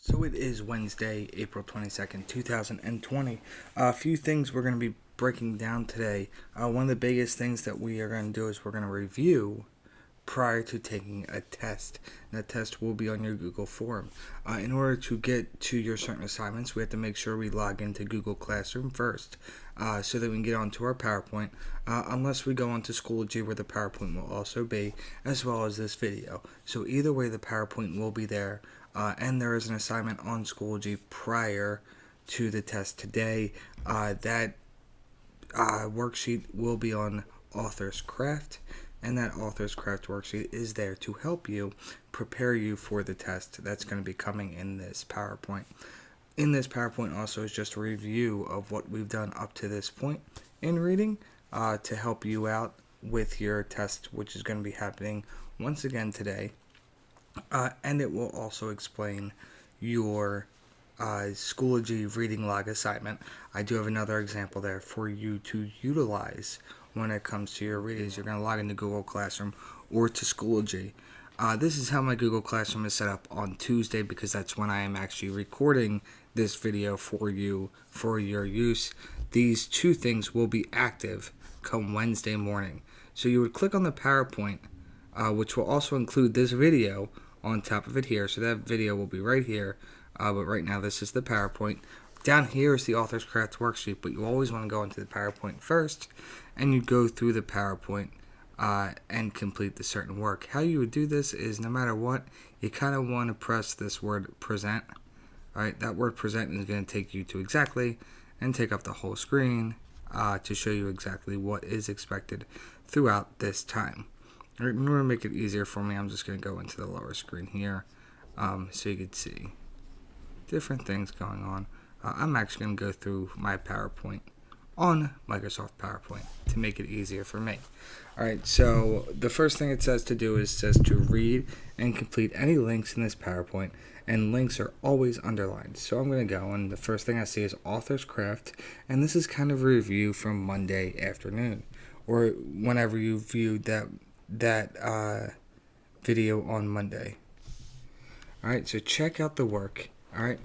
So it is Wednesday, April 22nd, 2020. A few things we're going to be breaking down today. One of the biggest things that we are going to do is we're going to review prior to taking a test. And that test will be on your Google form. In order to get to your certain assignments, we have to make sure we log into Google Classroom first so that we can get onto our PowerPoint, unless we go onto Schoology where the PowerPoint will also be, as well as this video. So either way, the PowerPoint will be there. And there is an assignment on Schoology prior to the test today. That worksheet will be on Author's Craft, and that Author's Craft worksheet is there to help you prepare you for the test that's going to be coming in this PowerPoint. In this PowerPoint also is just a review of what we've done up to this point in reading to help you out with your test, which is going to be happening once again today. And it will also explain your Schoology reading log assignment. I do have another example there for you to utilize when it comes to your readings. You're going to log into Google Classroom or to Schoology. This is how my Google Classroom is set up on Tuesday because that's when I am actually recording this video for you for your use. These two things will be active come Wednesday morning. So you would click on the PowerPoint, which will also include this video on top of it here. So that video will be right here, but right now this is the PowerPoint. Down here is the Author's Craft worksheet, but you always want to go into the PowerPoint first, and you go through the PowerPoint and complete the certain work. How you would do this is no matter what, you kind of want to press this word present. Alright, that word present is going to take you to exactly and take up the whole screen to show you exactly what is expected throughout this time. In order to make it easier for me, I'm just going to go into the lower screen here so you can see different things going on. I'm actually going to go through my PowerPoint on Microsoft PowerPoint to make it easier for me. Alright, so the first thing it says to do is it says to read and complete any links in this PowerPoint, and links are always underlined. So I'm going to go, and the first thing I see is Author's Craft, and this is kind of a review from Monday afternoon, or whenever you viewed that video on Monday. Alright, so check out the work. Alright,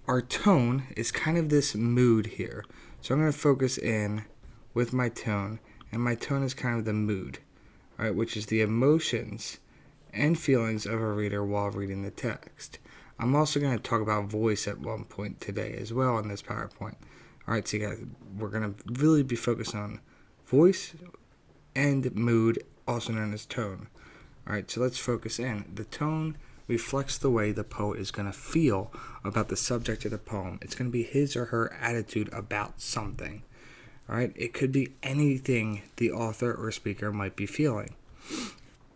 our tone is kind of this mood here. So I'm going to focus in with my tone, and my tone is kind of the mood, alright, which is the emotions and feelings of a reader while reading the text. I'm also going to talk about voice at one point today as well in this PowerPoint. Alright, so we're going to really be focused on voice and mood, also known as tone. Alright, so let's focus in. The tone reflects the way the poet is going to feel about the subject of the poem. It's going to be his or her attitude about something. Alright, it could be anything the author or speaker might be feeling.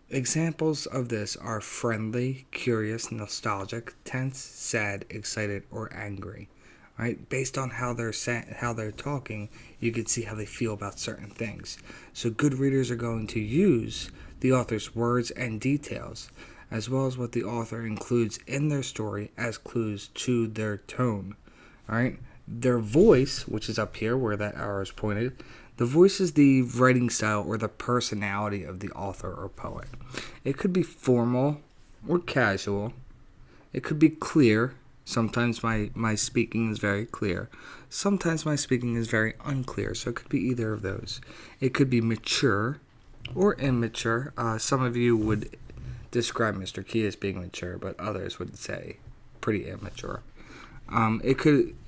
Examples of this are friendly, curious, nostalgic, tense, sad, excited, or angry. Right, based on how they're talking, you can see how they feel about certain things. So good readers are going to use the author's words and details, as well as what the author includes in their story as clues to their tone. All right, their voice, which is up here where that arrow is pointed, the voice is the writing style or the personality of the author or poet. It could be formal or casual. It could be clear. Sometimes my speaking is very clear. Sometimes my speaking is very unclear, so it could be either of those. It could be mature or immature. Some of you would describe Mr. Key as being mature, but others would say pretty immature.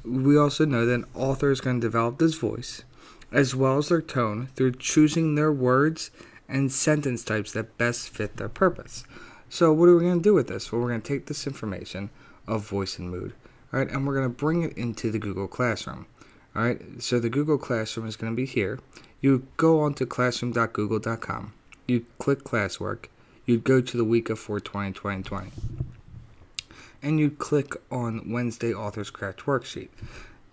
We also know that an author is going to develop this voice, as well as their tone, through choosing their words and sentence types that best fit their purpose. So what are we going to do with this? Well, we're going to take this information of voice and mood, all right, and we're going to bring it into the Google Classroom. All right, so the Google Classroom is going to be here. You go onto classroom.google.com. You click classwork. You'd go to the week of 4/20/2020, and you click on Wednesday Author's Craft worksheet.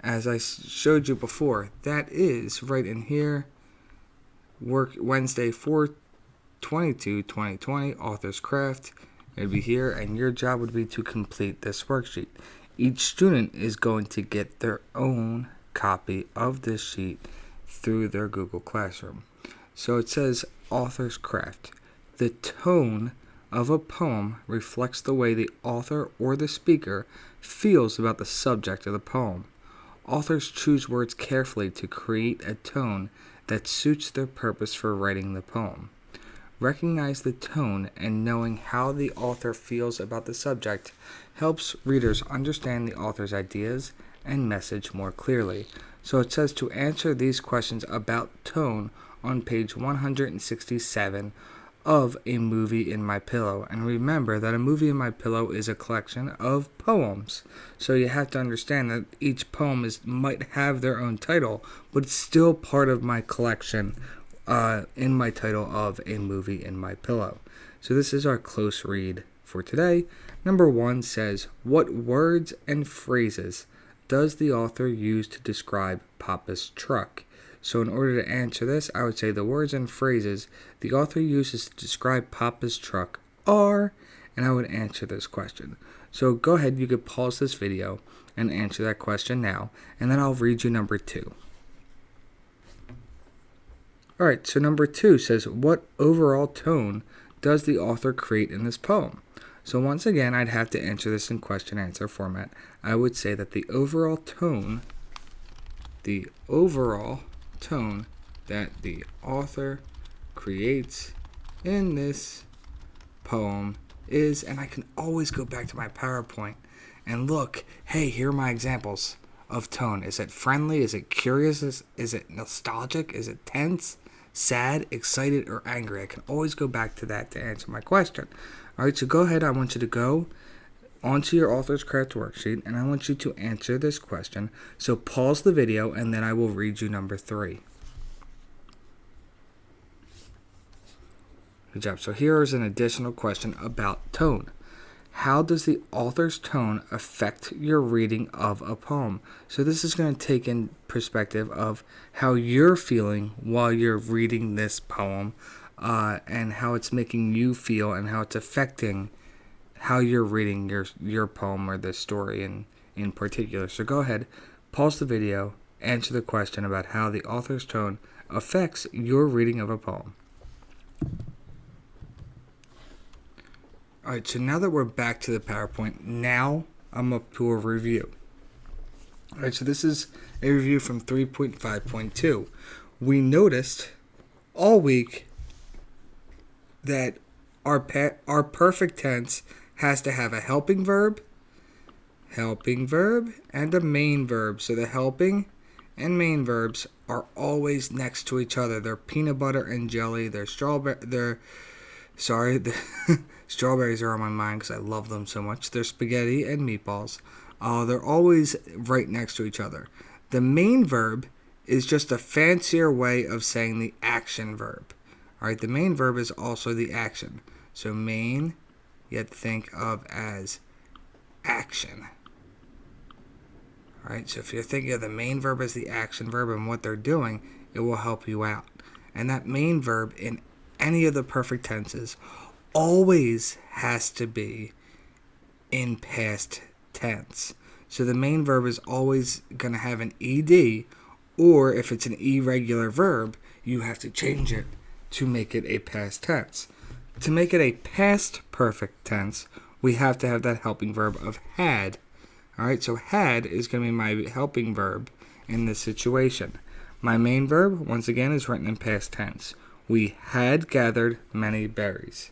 As I showed you before, that is right in here. Wednesday 4/22/2020 Author's Craft. It'd be here, and your job would be to complete this worksheet. Each student is going to get their own copy of this sheet through their Google Classroom. So it says Author's Craft. The tone of a poem reflects the way the author or the speaker feels about the subject of the poem. Authors choose words carefully to create a tone that suits their purpose for writing the poem. Recognize the tone and knowing how the author feels about the subject helps readers understand the author's ideas and message more clearly. So it says to answer these questions about tone on page 167 of A Movie in My Pillow. And remember that A Movie in My Pillow is a collection of poems. So you have to understand that each poem might have their own title, but it's still part of my collection in my title of A Movie in My Pillow. So this is our close read for today. Number 1 says, what words and phrases does the author use to describe Papa's truck? So in order to answer this, I would say the words and phrases the author uses to describe Papa's truck are, and I would answer this question. So go ahead, you could pause this video and answer that question now, and then I'll read you number 2. Alright, so number 2 says, what overall tone does the author create in this poem? So once again, I'd have to answer this in question-answer format. I would say that the overall tone that the author creates in this poem is, and I can always go back to my PowerPoint and look, hey, here are my examples of tone. Is it friendly? Is it curious? Is it nostalgic? Is it tense, sad, excited, or angry? I can always go back to that to answer my question. All right, so go ahead. I want you to go onto your author's craft worksheet, and I want you to answer this question. So pause the video, and then I will read you number 3. Good job. So here is an additional question about tone. How does the author's tone affect your reading of a poem? So this is going to take in perspective of how you're feeling while you're reading this poem, and how it's making you feel and how it's affecting how you're reading your poem or the story in particular. So go ahead, pause the video, answer the question about how the author's tone affects your reading of a poem. Alright, so now that we're back to the PowerPoint, now I'm up to a review. Alright, so this is a review from 3.5.2. We noticed all week that our perfect tense has to have a helping verb, and a main verb. So the helping and main verbs are always next to each other. They're peanut butter and jelly. Strawberries are on my mind because I love them so much. They're spaghetti and meatballs. They're always right next to each other. The main verb is just a fancier way of saying the action verb. Alright, the main verb is also the action. So main, you have to think of as action. Alright, so if you're thinking of the main verb as the action verb and what they're doing, it will help you out. And that main verb in any of the perfect tenses always has to be in past tense. So the main verb is always going to have an ed, or if it's an irregular verb, you have to change it to make it a past tense. To make it a past perfect tense, we have to have that helping verb of had. Alright, so had is going to be my helping verb in this situation. My main verb, once again, is written in past tense. We had gathered many berries.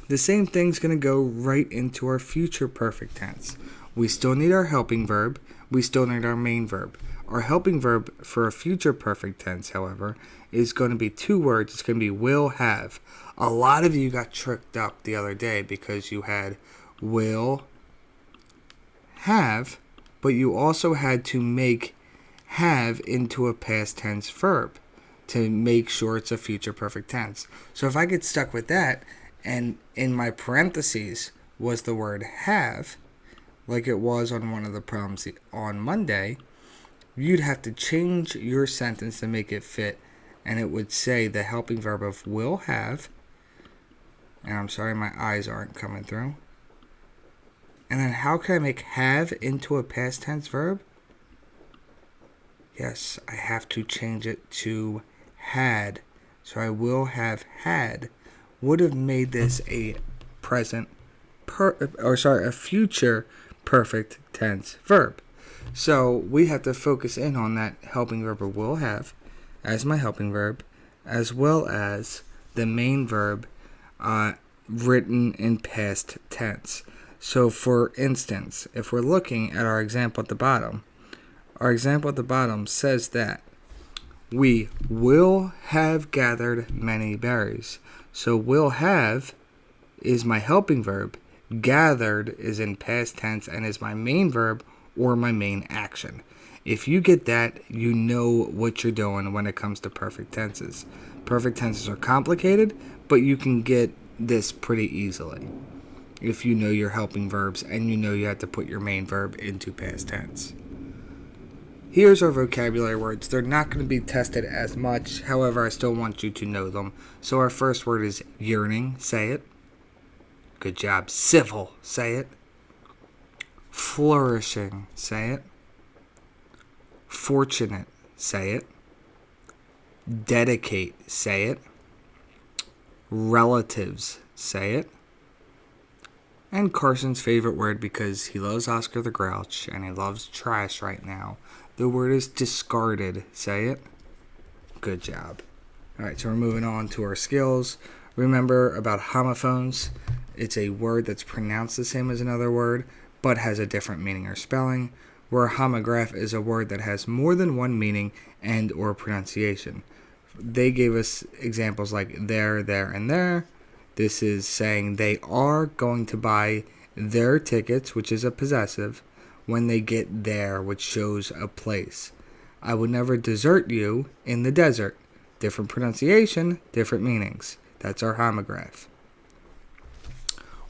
The same thing's going to go right into our future perfect tense. We still need our helping verb. We still need our main verb. Our helping verb for a future perfect tense, however, is going to be 2 words. It's going to be will have. A lot of you got tricked up the other day because you had will have, but you also had to make have into a past tense verb to make sure it's a future perfect tense. So if I get stuck with that, and in my parentheses was the word have, like it was on one of the problems on Monday, you'd have to change your sentence to make it fit, and it would say the helping verb of will have, and I'm sorry my eyes aren't coming through, and then how can I make have into a past tense verb? Yes, I have to change it to had, so I will have had would have made this a a future perfect tense verb. So we have to focus in on that helping verb or will have as my helping verb, as well as the main verb written in past tense. So for instance, if we're looking at our example at the bottom, says that we will have gathered many berries. So will have is my helping verb, gathered is in past tense and is my main verb or my main action. If you get that, you know what you're doing when it comes to perfect tenses. Perfect tenses are complicated, but you can get this pretty easily if you know your helping verbs and you know you have to put your main verb into past tense. Here's our vocabulary words. They're not going to be tested as much, however, I still want you to know them. So our first word is yearning, say it. Good job. Civil, say it. Flourishing, say it. Fortunate, say it. Dedicate, say it. Relatives, say it. And Carson's favorite word, because he loves Oscar the Grouch and he loves trash right now, the word is discarded, say it. Good job. Alright, so we're moving on to our skills. Remember about homophones. It's a word that's pronounced the same as another word, but has a different meaning or spelling, where a homograph is a word that has more than one meaning and or pronunciation. They gave us examples like there, and there. This is saying they are going to buy their tickets, which is a possessive, when they get there, which shows a place. I would never desert you in the desert. Different pronunciation, different meanings. That's our homograph.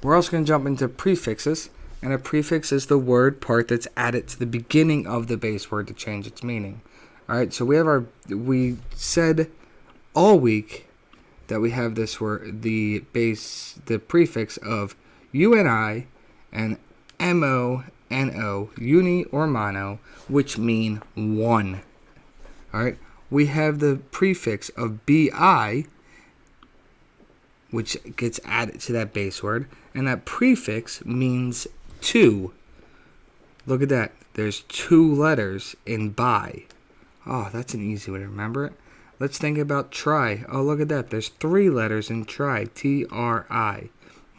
We're also going to jump into prefixes, and a prefix is the word part that's added to the beginning of the base word to change its meaning. Alright, so we said all week that we have this word, the prefix of uni and mono, uni or mono, which mean one. Alright, we have the prefix of bi, which gets added to that base word, and that prefix means two. Look at that. There's two letters in bi. Oh, that's an easy way to remember it. Let's think about try. Oh, look at that. There's three letters in try. T-R-I.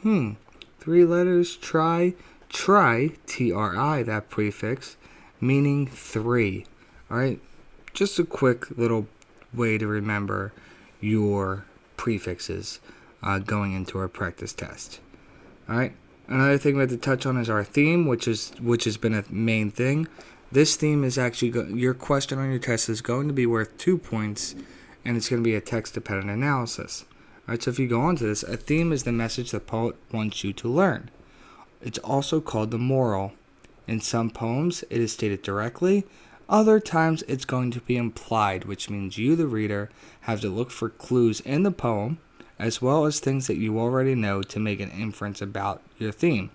3 letters, try. Try, T-R-I, that prefix, meaning three. Alright, just a quick little way to remember your prefixes going into our practice test. Alright, another thing we have to touch on is our theme, which has been a main thing. This theme is actually, your question on your test is going to be worth 2 points, and it's going to be a text-dependent analysis. Alright, so if you go on to this, a theme is the message the poet wants you to learn. It's also called the moral. In some poems, it is stated directly. Other times, it's going to be implied, which means you, the reader, have to look for clues in the poem, as well as things that you already know to make an inference about your theme.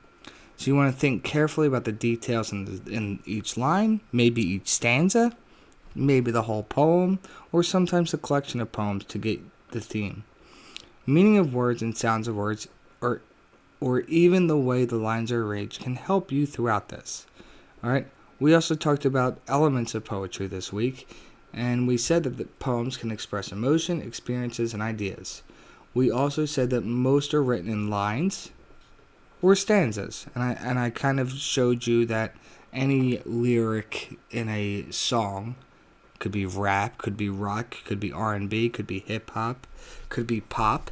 So you want to think carefully about the details in each line, maybe each stanza, maybe the whole poem, or sometimes a collection of poems to get the theme. Meaning of words and sounds of words, or even the way the lines are arranged, can help you throughout this. Alright, we also talked about elements of poetry this week, and we said that the poems can express emotion, experiences, and ideas. We also said that most are written in lines or stanzas, and I kind of showed you that any lyric in a song could be rap, could be rock, could be R&B, could be hip-hop, could be pop.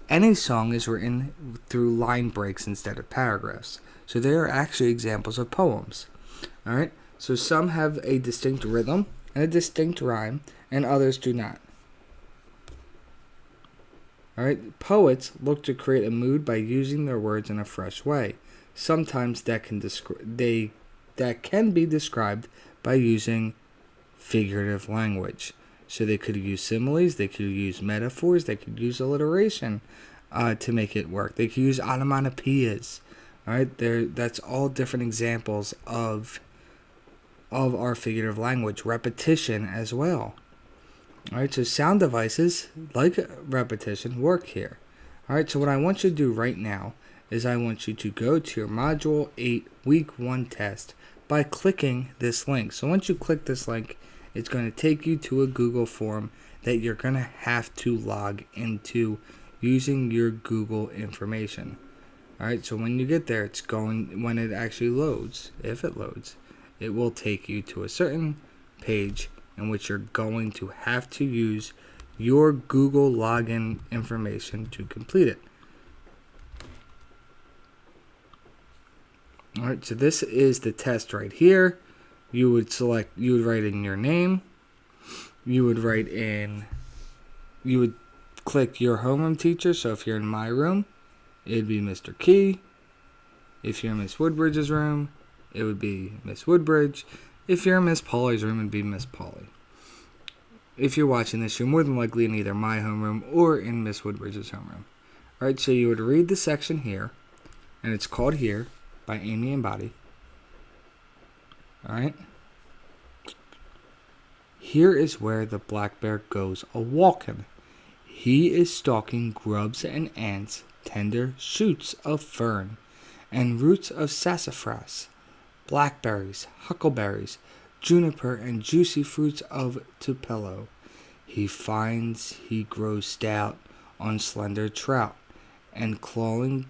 Any song is written through line breaks instead of paragraphs. So they are actually examples of poems. Alright, so some have a distinct rhythm and a distinct rhyme, and others do not. Alright, poets look to create a mood by using their words in a fresh way. Sometimes that can be described by using figurative language. So they could use similes, they could use metaphors, they could use alliteration to make it work. They could use onomatopoeias. Alright, that's all different examples of our figurative language. Repetition as well. Alright, so sound devices like repetition work here. Alright, so what I want you to do right now is I want you to go to your Module 8 Week 1 test by clicking this link. So once you click this link, it's going to take you to a Google form that you're going to have to log into using your Google information. Alright, so when you get there, when it actually loads, if it loads, it will take you to a certain page in which you're going to have to use your Google login information to complete it. Alright, so this is the test right here. You would write in your name. You would click your homeroom teacher. So if you're in my room, it'd be Mr. Key. If you're in Miss Woodbridge's room, it would be Miss Woodbridge. If you're in Miss Polly's room, it'd be Miss Polly. If you're watching this, you're more than likely in either my homeroom or in Miss Woodbridge's homeroom. Alright, so you would read the section here, and it's called Here by Amy and Body. Alright. Here is where the black bear goes a-walkin'. He is stalking grubs and ants, tender shoots of fern, and roots of sassafras, blackberries, huckleberries, juniper, and juicy fruits of tupelo. He finds he grows stout on slender trout and clawing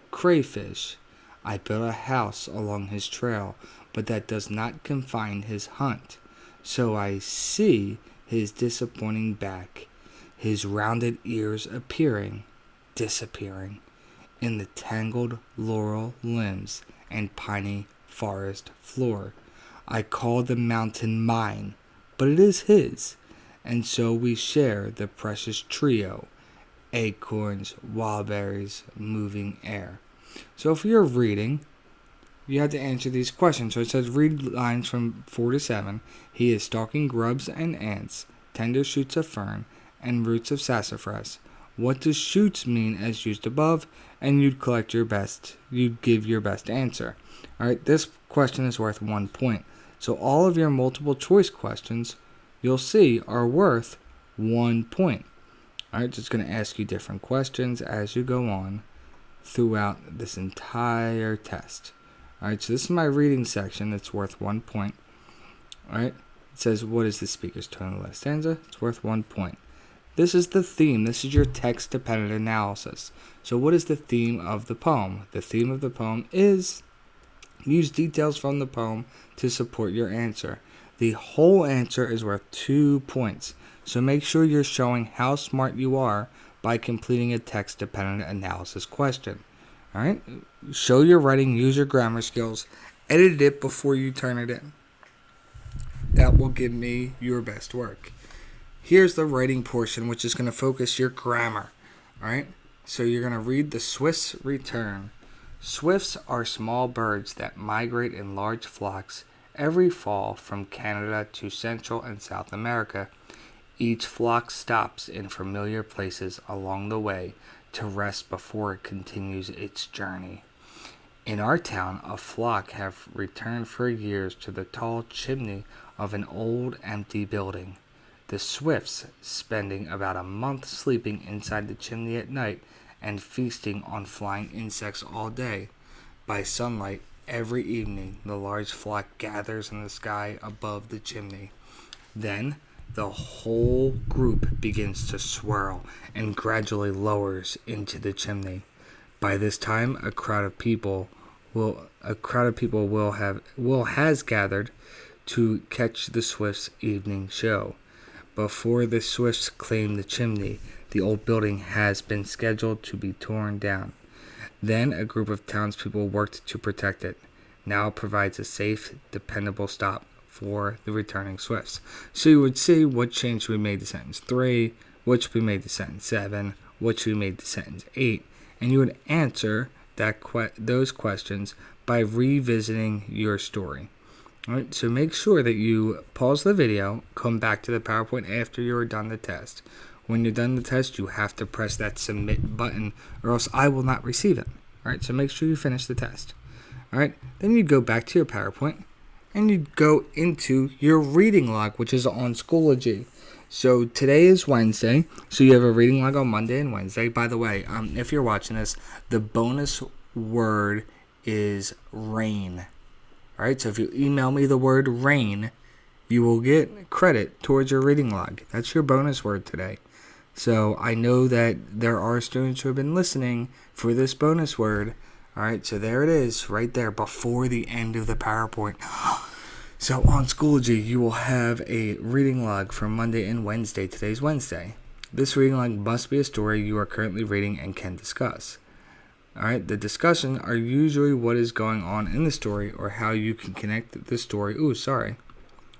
crayfish. I built a house along his trail, but that does not confine his hunt. So I see his disappointing back, his rounded ears disappearing, in the tangled laurel limbs and piney forest floor. I call the mountain mine, but it is his, and so we share the precious trio, acorns, wildberries, moving air. So if you're reading, you have to answer these questions. So it says read lines from 4 to 7. He is stalking grubs and ants, tender shoots of fern, and roots of sassafras. What does shoots mean as used above? And you'd give your best answer. Alright, this question is worth 1 point. So all of your multiple choice questions, you'll see, are worth 1 point. Alright, just going to ask you different questions as you go on throughout this entire test. Alright, so this is my reading section. It's worth 1 point. Alright, it says, what is the speaker's tone in the last stanza? It's worth 1 point. This is the theme. This is your text-dependent analysis. So what is the theme of the poem? The theme of the poem is use details from the poem to support your answer. The whole answer is worth 2 points. So make sure you're showing how smart you are by completing a text-dependent analysis question. Alright? Show your writing, use your grammar skills, edit it before you turn it in. That will give me your best work. Here's the writing portion, which is going to focus your grammar. Alright? So you're going to read the Swift's return. Swifts are small birds that migrate in large flocks every fall from Canada to Central and South America. Each flock stops in familiar places along the way to rest before it continues its journey. In our town, a flock have returned for years to the tall chimney of an old empty building. The Swifts spending about a month sleeping inside the chimney at night and feasting on flying insects all day. By sunlight, every evening, the large flock gathers in the sky above the chimney. Then, the whole group begins to swirl and gradually lowers into the chimney. By this time, a crowd of people has gathered to catch the Swifts' evening show. Before the Swifts claim the chimney, the old building has been scheduled to be torn down. Then a group of townspeople worked to protect it. Now it provides a safe, dependable stop for the returning Swifts. So you would see what change we made to sentence 3, which we made to sentence 7, which we made to sentence 8, and you would answer those questions by revisiting your story. Alright, so make sure that you pause the video, come back to the PowerPoint after you're done the test. When you're done the test, you have to press that submit button or else I will not receive it. Alright, so make sure you finish the test. Alright, then you go back to your PowerPoint and you go into your reading log, which is on Schoology. So today is Wednesday, so you have a reading log on Monday and Wednesday. By the way, if you're watching this, the bonus word is rain. All right, so if you email me the word rain, you will get credit towards your reading log. That's your bonus word today. So I know that there are students who have been listening for this bonus word. All right, so there it is, right there before the end of the PowerPoint. So on Schoology, you will have a reading log for Monday and Wednesday. Today's Wednesday. This reading log must be a story you are currently reading and can discuss. All right, the discussion are usually what is going on in the story or how you can connect the story,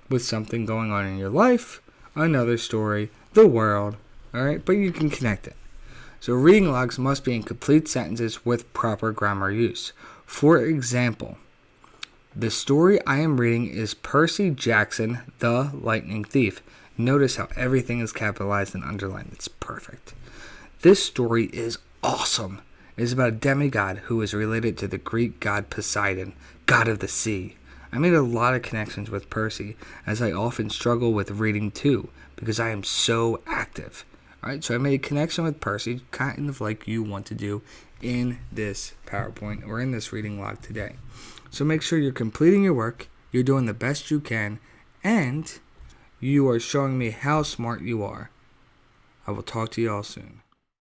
with something going on in your life, another story, the world, all right, but you can connect it. So reading logs must be in complete sentences with proper grammar use. For example, the story I am reading is Percy Jackson, the Lightning Thief. Notice how everything is capitalized and underlined. It's perfect. This story is awesome. It is about a demigod who is related to the Greek god Poseidon, god of the sea. I made a lot of connections with Percy, as I often struggle with reading too, because I am so active. Alright, so I made a connection with Percy, kind of like you want to do in this PowerPoint or in this reading log today. So make sure you're completing your work, you're doing the best you can, and you are showing me how smart you are. I will talk to you all soon.